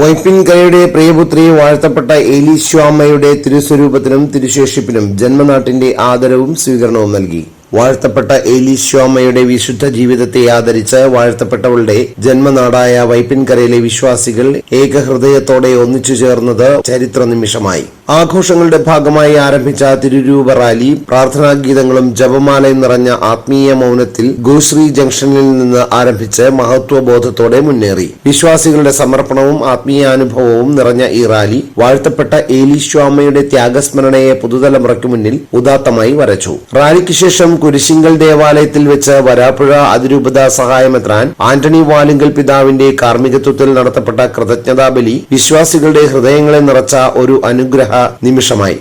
വൈപ്പിൻകരയുടെ പ്രിയപുത്രി വാഴ്ത്തപ്പെട്ട ഏലീശ്വാമ്മയുടെ തിരുസ്വരൂപത്തിനും തിരുശേഷിപ്പിനും ജന്മനാട്ടിന്റെ ആദരവും സ്വീകരണവും നൽകി. വാഴ്ത്തപ്പെട്ട ഏലീശ്വാമ്മയുടെ വിശുദ്ധ ജീവിതത്തെ ആദരിച്ച് വാഴ്ത്തപ്പെട്ടവളുടെ ജന്മനാടായ വൈപ്പിൻകരയിലെ വിശ്വാസികൾ ഏകഹൃദയത്തോടെ ഒന്നിച്ചു ചേർന്നത് ചരിത്ര നിമിഷമായി. ആഘോഷങ്ങളുടെ ഭാഗമായി ആരംഭിച്ച തിരുരൂപ റാലി പ്രാർത്ഥനാഗീതങ്ങളും ജപമാലയും നിറഞ്ഞ ആത്മീയ മൗനത്തിൽ ഗോശ്രീ ജംഗ്ഷനിൽ നിന്ന് ആരംഭിച്ച് മഹത്വബോധത്തോടെ മുന്നേറി. വിശ്വാസികളുടെ സമർപ്പണവും ആത്മീയാനുഭവവും നിറഞ്ഞ ഈ റാലി വാഴ്ത്തപ്പെട്ട ഏലീശ്വാമ്മയുടെ ത്യാഗസ്മരണയെ പുതുതലമുറയ്ക്ക് മുന്നിൽ ഉദാത്തമായി വരച്ചു. റാലിക്ക് ശേഷം കുരിശിങ്കൽ ദേവാലയത്തിൽ വെച്ച് വരാപ്പുഴ അതിരൂപത സഹായമെത്രാൻ ആന്റണി വാലുങ്കൽ പിതാവിന്റെ കാർമ്മികത്വത്തിൽ നടത്തപ്പെട്ട കൃതജ്ഞതാബലി വിശ്വാസികളുടെ ഹൃദയങ്ങളെ നിറച്ച ഒരു അനുഗ്രഹ നിമിഷമായി.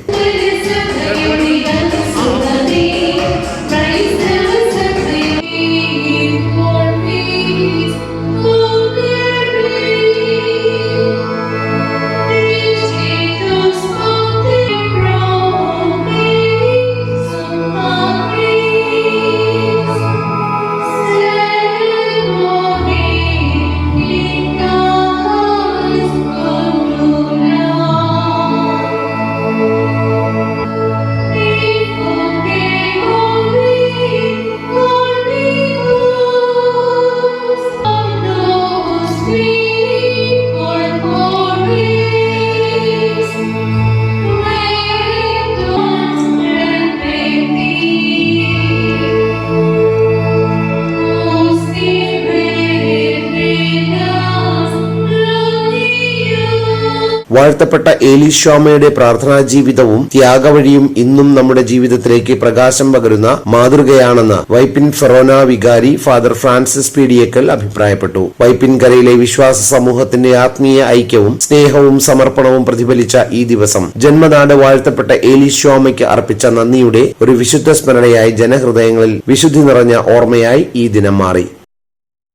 വാഴ്ത്തപ്പെട്ട ഏലീശ്വാമ്മയുടെ പ്രാർത്ഥനാ ജീവിതവും ത്യാഗവഴിയും ഇന്നും നമ്മുടെ ജീവിതത്തിലേക്ക് പ്രകാശം പകരുന്ന മാതൃകയാണെന്ന് വൈപ്പിൻ ഫെറോന വികാരി ഫാദർ ഫ്രാൻസിസ് പീഡിയക്കൽ അഭിപ്രായപ്പെട്ടു. വൈപ്പിൻകരയിലെ വിശ്വാസ സമൂഹത്തിന്റെ ആത്മീയ ഐക്യവും സ്നേഹവും സമർപ്പണവും പ്രതിഫലിച്ച ഈ ദിവസം ജന്മനാട് വാഴ്ത്തപ്പെട്ട ഏലീശ്വാമ്മയ്ക്ക് അർപ്പിച്ച നന്ദിയുടെ ഒരു വിശുദ്ധ സ്മരണയായി ജനഹൃദയങ്ങളിൽ വിശുദ്ധി നിറഞ്ഞ ഓർമ്മയായി ഈ ദിനം മാറി.